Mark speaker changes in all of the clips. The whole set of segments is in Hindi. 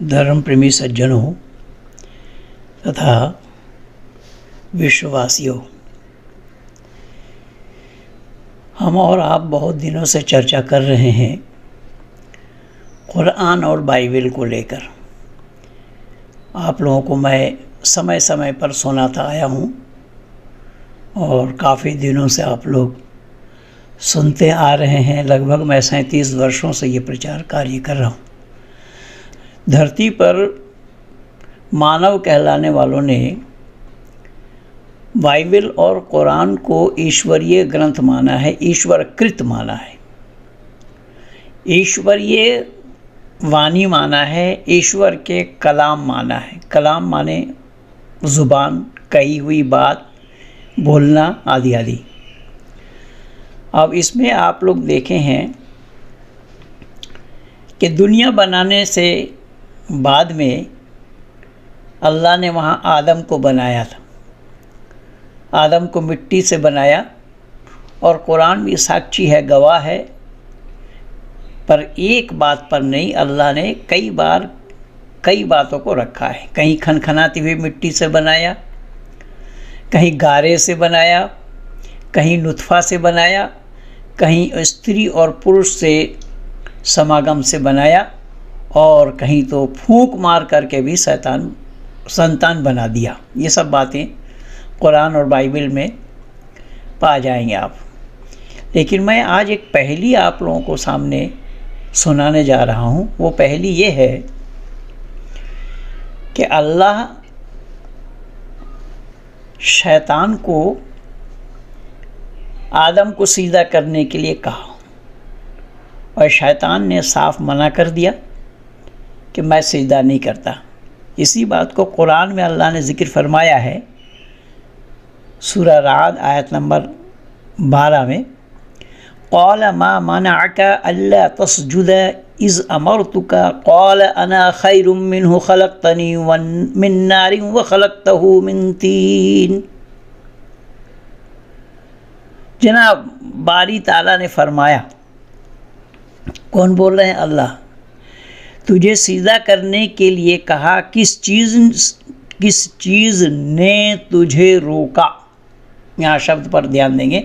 Speaker 1: धर्म प्रेमी सज्जनों तथा विश्ववासियों, हम और आप बहुत दिनों से चर्चा कर रहे हैं कुरान और बाइबल को लेकर। आप लोगों को मैं समय समय पर सुनाता आया हूँ और काफ़ी दिनों से आप लोग सुनते आ रहे हैं। लगभग मैं 37 वर्षों से ये प्रचार कार्य कर रहा हूँ। धरती पर मानव कहलाने वालों ने बाइबल और कुरान को ईश्वरीय ग्रंथ माना है, ईश्वरकृत माना है, ईश्वरीय वाणी माना है, ईश्वर के कलाम माना है। कलाम माने ज़ुबान, कही हुई बात, बोलना आदि आदि। अब इसमें आप लोग देखे हैं कि दुनिया बनाने से बाद में अल्लाह ने वहाँ आदम को बनाया था। आदम को मिट्टी से बनाया और कुरान भी साक्षी है, गवाह है। पर एक बात पर नहीं, अल्लाह ने कई बातों को रखा है। कहीं खनखनाती हुई मिट्टी से बनाया, कहीं गारे से बनाया, कहीं नुतफ़ा से बनाया, कहीं स्त्री और पुरुष से समागम से बनाया और कहीं तो फूंक मार करके भी संतान बना दिया। ये सब बातें कुरान और बाइबल में पा जाएंगे आप। लेकिन मैं आज एक पहेली आप लोगों को सामने सुनाने जा रहा हूँ। वो पहेली ये है कि अल्लाह शैतान को आदम को सीधा करने के लिए कहा और शैतान ने साफ मना कर दिया कि मैं सीधा नहीं करता। इसी बात को कुरान में अल्लाह ने ज़िक्र फरमाया है, सूरह राद आयत नंबर 12 में, क़ाल मा मनअका अल्ला तस्जुद इज़ अमरतुका क़ाल अना खैरुम मिन्हु खलक़तनी मिन नारिन व खलक़तहु मिन तीन। जनाब बारी ताला ने फरमाया, कौन बोल रहे हैं? अल्लाह। तुझे सीधा करने के लिए कहा, किस चीज़ ने तुझे रोका? यहाँ शब्द पर ध्यान देंगे।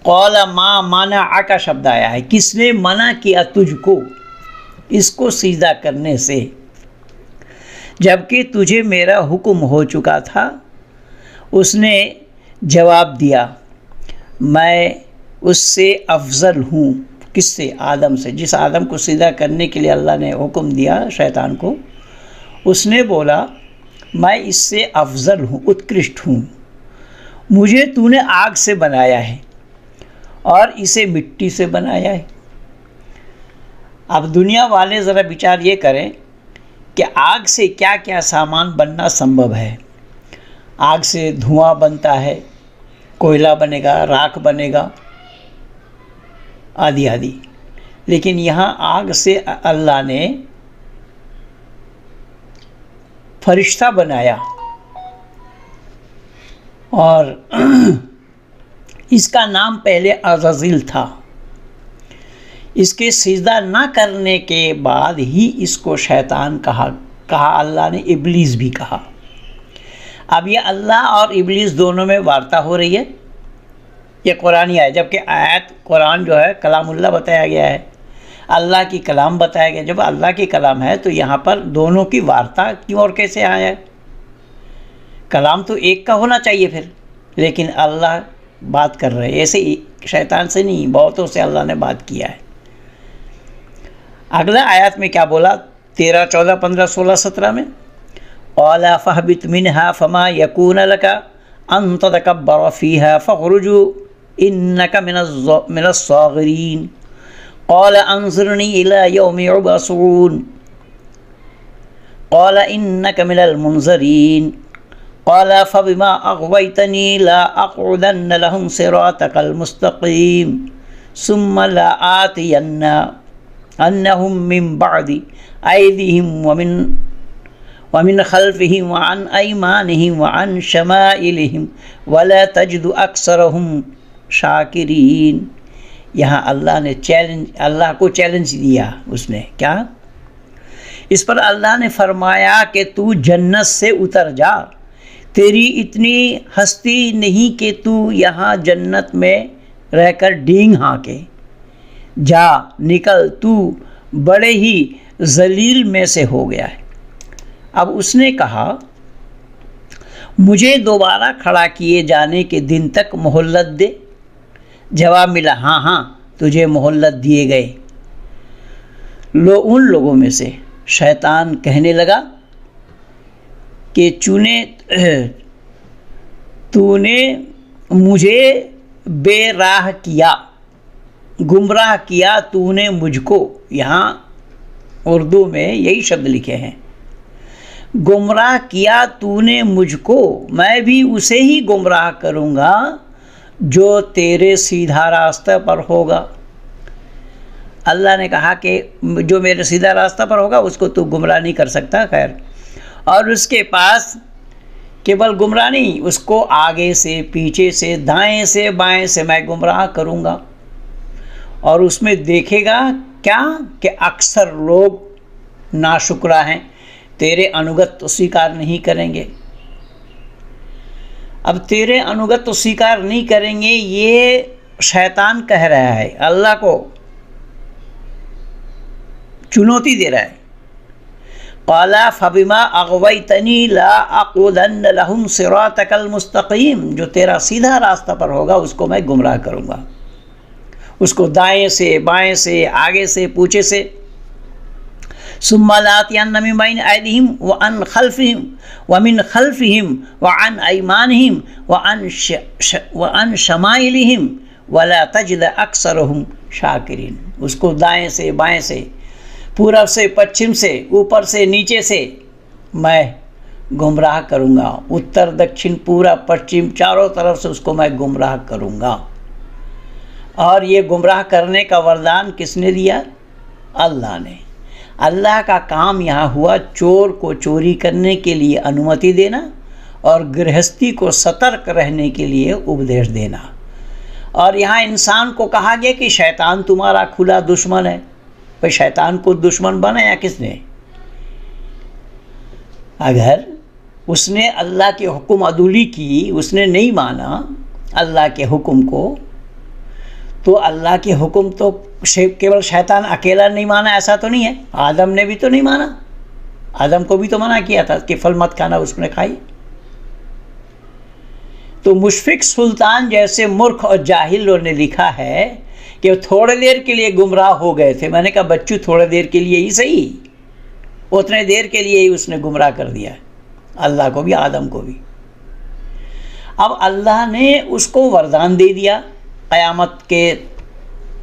Speaker 1: क़ौला मा मनअका शब्द आया है, किसने मना किया तुझको इसको सीधा करने से, जबकि तुझे मेरा हुक्म हो चुका था। उसने जवाब दिया, मैं उससे अफजल हूँ। किससे? आदम से। जिस आदम को सीधा करने के लिए अल्लाह ने हुक्म दिया शैतान को, उसने बोला मैं इससे अफजल हूँ, उत्कृष्ट हूँ। मुझे तूने आग से बनाया है और इसे मिट्टी से बनाया है। अब दुनिया वाले ज़रा विचार ये करें कि आग से क्या क्या सामान बनना संभव है। आग से धुआं बनता है, कोयला बनेगा, राख बनेगा आदि आदि। लेकिन यहाँ आग से अल्लाह ने फरिश्ता बनाया और इसका नाम पहले अज़ाज़िल था। इसके सिजदा ना करने के बाद ही इसको शैतान कहा अल्लाह ने इब्लीस भी कहा। अब ये अल्लाह और इब्लीस दोनों में वार्ता हो रही है। ये कुरानी आयत, जबकि आयत कुरान जो है कलामुल्लाह बताया गया है, अल्लाह की कलाम बताया गया। जब अल्लाह की कलाम है तो यहाँ पर दोनों की वार्ता क्यों और कैसे आया है? कलाम तो एक का होना चाहिए फिर, लेकिन अल्लाह बात कर रहे हैं। ऐसे शैतान से नहीं, बहुतों से अल्लाह ने बात किया है। अगला आयत में क्या बोला? 13, 14, 15, 16, 17 में, क़ाला फ़हबित मिन्हा फ़मा यकून लका अन ततकब्बर फ़ीहा फ़ख़रुजू इन्नका मिनस्साग़िरीन क़ाला अंज़िरनी इला यौमि युबअसून क़ाला इन्नका मिनल मुनज़रीन क़ाला फ़बिमा अग़वैतनी ला अक़उदन्न लहुम सिरातकल मुस्तक़ीम सुम्मा लआतियन्नहुम मिन बअदि ऐदिहिम वमिन खल्फ़िहिम वअन अयमानिहिम वअन शमाइलिहिम वला तजिदु अक्सरहुम शाकिरीन। यहाँ अल्लाह को चैलेंज दिया। उसने क्या? इस पर अल्लाह ने फरमाया कि तू जन्नत से उतर जा, तेरी इतनी हस्ती नहीं कि तू यहाँ जन्नत में रहकर डींग हाँके, जा निकल, तू बड़े ही जलील में से हो गया है। अब उसने कहा, मुझे दोबारा खड़ा किए जाने के दिन तक मोहल्लत दे। जवाब मिला, हाँ हाँ तुझे मोहल्लत दिए गए। उन लोगों में से शैतान कहने लगा कि तूने मुझे बेराह किया, गुमराह किया तूने मुझको। यहाँ उर्दू में यही शब्द लिखे हैं, गुमराह किया तूने मुझको, मैं भी उसे ही गुमराह करूँगा जो तेरे सीधा रास्ते पर होगा। अल्लाह ने कहा कि जो मेरे सीधा रास्ता पर होगा उसको तू गुमराह नहीं कर सकता। खैर, और उसके पास केवल गुमराह नहीं, उसको आगे से, पीछे से, दाएं से, बाएं से मैं गुमराह करूँगा। और उसमें देखेगा क्या कि अक्सर लोग नाशुक्रा हैं, तेरे अनुगत तो स्वीकार नहीं करेंगे। अब तेरे अनुगत तो स्वीकार नहीं करेंगे, ये शैतान कह रहा है, अल्लाह को चुनौती दे रहा है। क़ाला फ़बिमा अग़वैतनी ला अक़ुदन्न लहुम सिरातकल मुस्तक़ीम, जो तेरा सीधा रास्ता पर होगा उसको मैं गुमराह करूँगा, उसको दाएं से, बाएं से, आगे से, पीछे से। सुम्मा लातियन्न मिन बैन ऐदिहिम व अन खल्फ़िहिम व मिन खल्फ़िहिम व अन अयमानिहिम व अन शमाइलिहिम वला तजिद अक्सरहुम शाकिरीन। उसको दाएं से, बाएं से, पूरब से, पश्चिम से, ऊपर से, नीचे से मैं गुमराह करूँगा। उत्तर, दक्षिण, पूरब, पश्चिम, चारों तरफ से उसको मैं गुमराह करूँगा। और ये गुमराह करने का वरदान किसने दिया? अल्लाह ने। अल्लाह का काम यहाँ हुआ चोर को चोरी करने के लिए अनुमति देना और गृहस्थी को सतर्क रहने के लिए उपदेश देना। और यहाँ इंसान को कहा गया कि शैतान तुम्हारा खुला दुश्मन है। भाई शैतान को दुश्मन बनाया किसने? अगर उसने अल्लाह के हुक्म अदूली की, उसने नहीं माना अल्लाह के हुक्म को, तो अल्लाह के हुक्म तो केवल शैतान अकेला नहीं माना ऐसा तो नहीं है, आदम ने भी तो नहीं माना। आदम को भी तो मना किया था कि फल मत खाना, उसने खाई। तो मुशफिक सुल्तान जैसे मूर्ख और जाहिलों ने लिखा है कि थोड़ी देर के लिए गुमराह हो गए थे। मैंने कहा बच्चू थोड़ी देर के लिए ही सही, उतने देर के लिए ही उसने गुमराह कर दिया, अल्लाह को भी आदम को भी। अब अल्लाह ने उसको वरदान दे दिया क़यामत के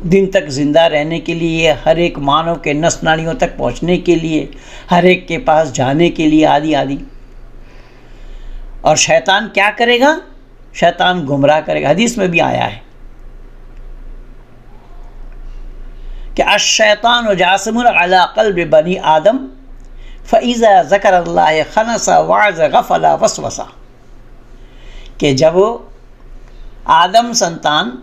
Speaker 1: दिन तक ज़िंदा रहने के लिए, हर एक मानव के नस नाड़ियों तक पहुँचने के लिए, हर एक के पास जाने के लिए, आदि आदि। और शैतान क्या करेगा? शैतान गुमराह करेगा। हदीस में भी आया है कि अश-शैतानु जासिमुन अला क़ल्बि बनी आदम फ़इज़ा ज़करल्लाह ख़नसा वअज़ गफ़ला वसवसा, कि जब आदम संतान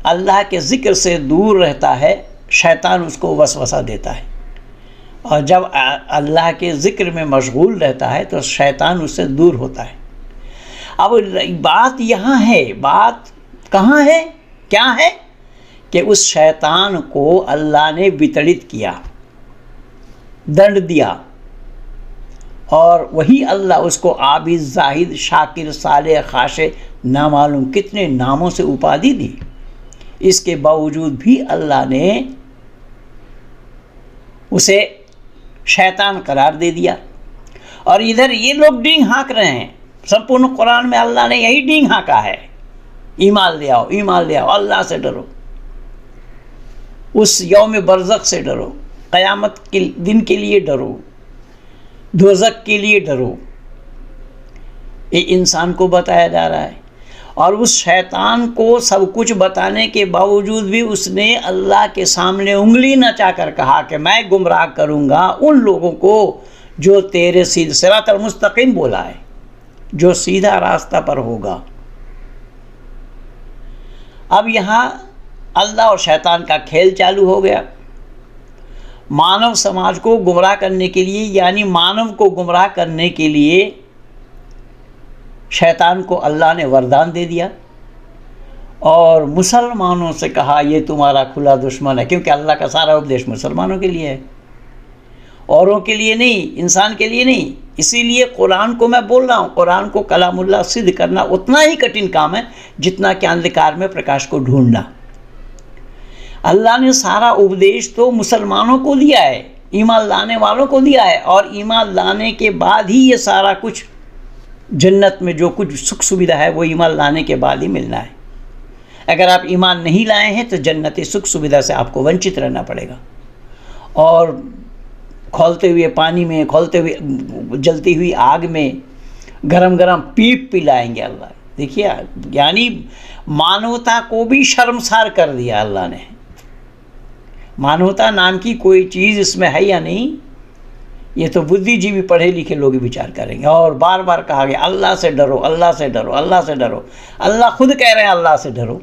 Speaker 1: अल्लाह के ज़िक्र से दूर रहता है, शैतान उसको वसवसा देता है, और जब अल्लाह के ज़िक्र में मशगूल रहता है तो शैतान उससे दूर होता है। अब बात यहाँ है, बात कहाँ है, क्या है कि उस शैतान को अल्लाह ने वितरित किया, दंड दिया, और वही अल्लाह उसको आबिद, जाहिद, शाकिर, सालेह, खाशे, नामालूम कितने नामों से उपाधि दी। इसके बावजूद भी अल्लाह ने उसे शैतान करार दे दिया। और इधर ये लोग डींग हाँक रहे हैं। संपूर्ण कुरान में अल्लाह ने यही डींग हाँका है, ईमान ले आओ, ईमान ले आओ, अल्लाह से डरो, उस यौम बरज़ख से डरो, क़यामत के दिन के लिए डरो, दोज़ख के लिए डरो। ये इंसान को बताया जा रहा है। और उस शैतान को सब कुछ बताने के बावजूद भी उसने अल्लाह के सामने उंगली नचाकर कहा कि मैं गुमराह करूँगा उन लोगों को जो तेरे सीधे सिरातल मुस्तकीम बोला है, जो सीधा रास्ता पर होगा। अब यहाँ अल्लाह और शैतान का खेल चालू हो गया। मानव समाज को गुमराह करने के लिए, यानी मानव को गुमराह करने के लिए शैतान को अल्लाह ने वरदान दे दिया और मुसलमानों से कहा ये तुम्हारा खुला दुश्मन है, क्योंकि अल्लाह का सारा उपदेश मुसलमानों के लिए है, औरों के लिए नहीं, इंसान के लिए नहीं। इसीलिए कुरान को मैं बोल रहा हूँ, कुरान को कलामुल्लाह सिद्ध करना उतना ही कठिन काम है जितना कि अंधकार में प्रकाश को ढूंढना। अल्लाह ने सारा उपदेश तो मुसलमानों को दिया है, ईमान लाने वालों को दिया है, और ईमान लाने के बाद ही ये सारा कुछ जन्नत में जो कुछ सुख सुविधा है वो ईमान लाने के बाद ही मिलना है। अगर आप ईमान नहीं लाए हैं तो जन्नती सुख सुविधा से आपको वंचित रहना पड़ेगा, और खौलते हुए पानी में, खौलते हुए जलती हुई आग में गरम गरम पीप पिलाएंगे अल्लाह। देखिए, यानी मानवता को भी शर्मसार कर दिया अल्लाह ने। मानवता नाम की कोई चीज़ इसमें है या नहीं, ये तो बुद्धिजीवी पढ़े लिखे लोग विचार करेंगे। और बार बार कहा गया अल्लाह से डरो, अल्लाह से डरो, अल्लाह से डरो। अल्लाह खुद कह रहे हैं अल्लाह से डरो।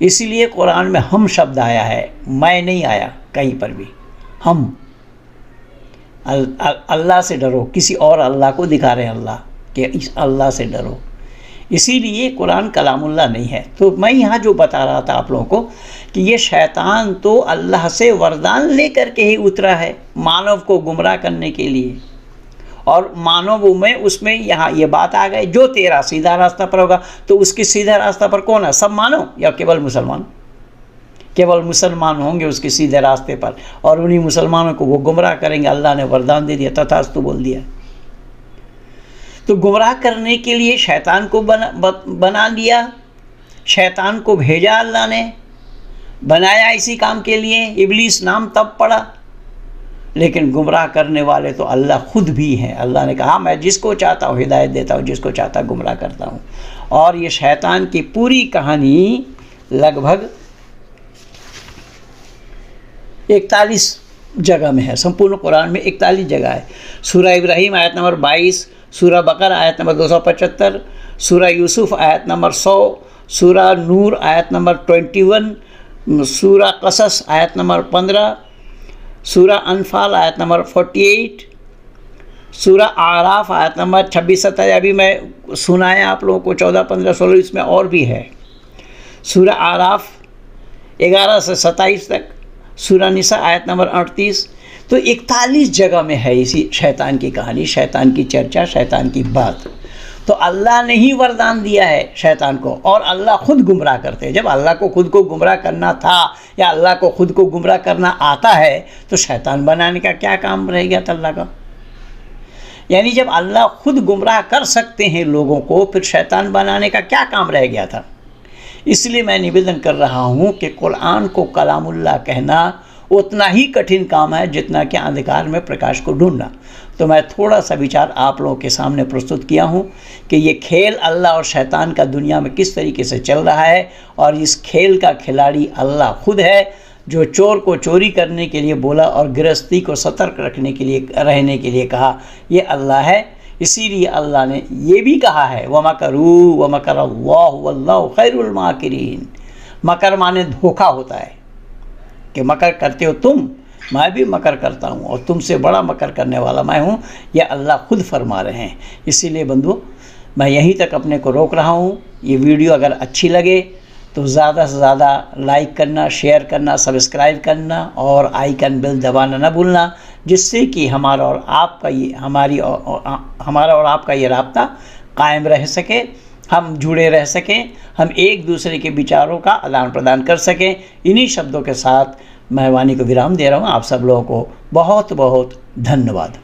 Speaker 1: इसीलिए कुरान में हम शब्द आया है, मैं नहीं आया कहीं पर भी। हम अल्लाह से डरो, किसी और अल्लाह को दिखा रहे हैं अल्लाह कि इस अल्लाह से डरो। इसीलिए कुरान कलामुल्लाह नहीं है। तो मैं यहाँ जो बता रहा था आप लोगों को कि ये शैतान तो अल्लाह से वरदान लेकर के ही उतरा है मानव को गुमराह करने के लिए, और मानव में उसमें यहाँ ये बात आ गई, जो तेरा सीधा रास्ता पर होगा। तो उसके सीधा रास्ता पर कौन है? सब मानव या केवल मुसलमान? केवल मुसलमान होंगे उसके सीधे रास्ते पर, और उन्हीं मुसलमानों को वो गुमराह करेंगे। अल्लाह ने वरदान दे दिया, तथास्तु बोल दिया। तो गुमराह करने के लिए शैतान को बना लिया, शैतान को भेजा अल्लाह ने, बनाया इसी काम के लिए। इब्लीस नाम तब पड़ा, लेकिन गुमराह करने वाले तो अल्लाह खुद भी हैं। अल्लाह ने कहा मैं जिसको चाहता हूँ हिदायत देता हूँ, जिसको चाहता गुमराह करता हूँ। और ये शैतान की पूरी कहानी लगभग 41 जगह में है। संपूर्ण कुरान में 41 जगह है। सूरह इब्राहिम आयत नंबर 22, सूरह बकर आयत नंबर 275, सूरह यूसुफ आयत नंबर 100, सूरह नूर आयत नंबर 21, सूरह कसस आयत नंबर 15, सूरह अनफाल आयत नंबर 48, सूरह आराफ आयत नंबर 26-27। अभी मैं सुनाया आप लोगों को 14, 15, 16, इसमें और भी है। सूरह आराफ 11 से 27 तक, सूरह निसा आयत नंबर 38। तो 41 जगह में है इसी शैतान की कहानी, शैतान की चर्चा, शैतान की बात। तो अल्लाह ने ही वरदान दिया है शैतान को, और अल्लाह खुद गुमराह करते हैं। जब अल्लाह को खुद को गुमराह करना था या अल्लाह को खुद को गुमराह करना आता है तो शैतान बनाने का क्या काम रह गया था अल्लाह का? यानी जब अल्लाह खुद गुमराह कर सकते हैं लोगों को, फिर शैतान बनाने का क्या काम रह गया था? इसलिए मैं निवेदन कर रहा हूँ कि कुरान को कलामुल्लाह कहना उतना ही कठिन काम है जितना कि अंधकार में प्रकाश को ढूंढना। तो मैं थोड़ा सा विचार आप लोगों के सामने प्रस्तुत किया हूँ कि ये खेल अल्लाह और शैतान का दुनिया में किस तरीके से चल रहा है, और इस खेल का खिलाड़ी अल्लाह खुद है, जो चोर को चोरी करने के लिए बोला और गृहस्थी को सतर्क रहने के लिए कहा, ये अल्लाह है। इसीलिए अल्लाह ने ये भी कहा है वमकरू वमकरल्लाहु वल्लाहु खैरुल माकिरीन। मकर माने धोखा होता है कि मकर करते हो तुम, मैं भी मकर करता हूँ और तुमसे बड़ा मकर करने वाला मैं हूँ, यह अल्लाह खुद फरमा रहे हैं। इसीलिए बंधुओं, मैं यहीं तक अपने को रोक रहा हूँ। ये वीडियो अगर अच्छी लगे तो ज़्यादा से ज़्यादा लाइक करना, शेयर करना, सब्सक्राइब करना और आइकन बेल दबाना न भूलना, जिससे कि हमारा और आपका ये राब्ता कायम रह सके, हम जुड़े रह सकें, हम एक दूसरे के विचारों का आदान प्रदान कर सकें। इन्हीं शब्दों के साथ मैं वाणी को विराम दे रहा हूँ। आप सब लोगों को बहुत बहुत धन्यवाद।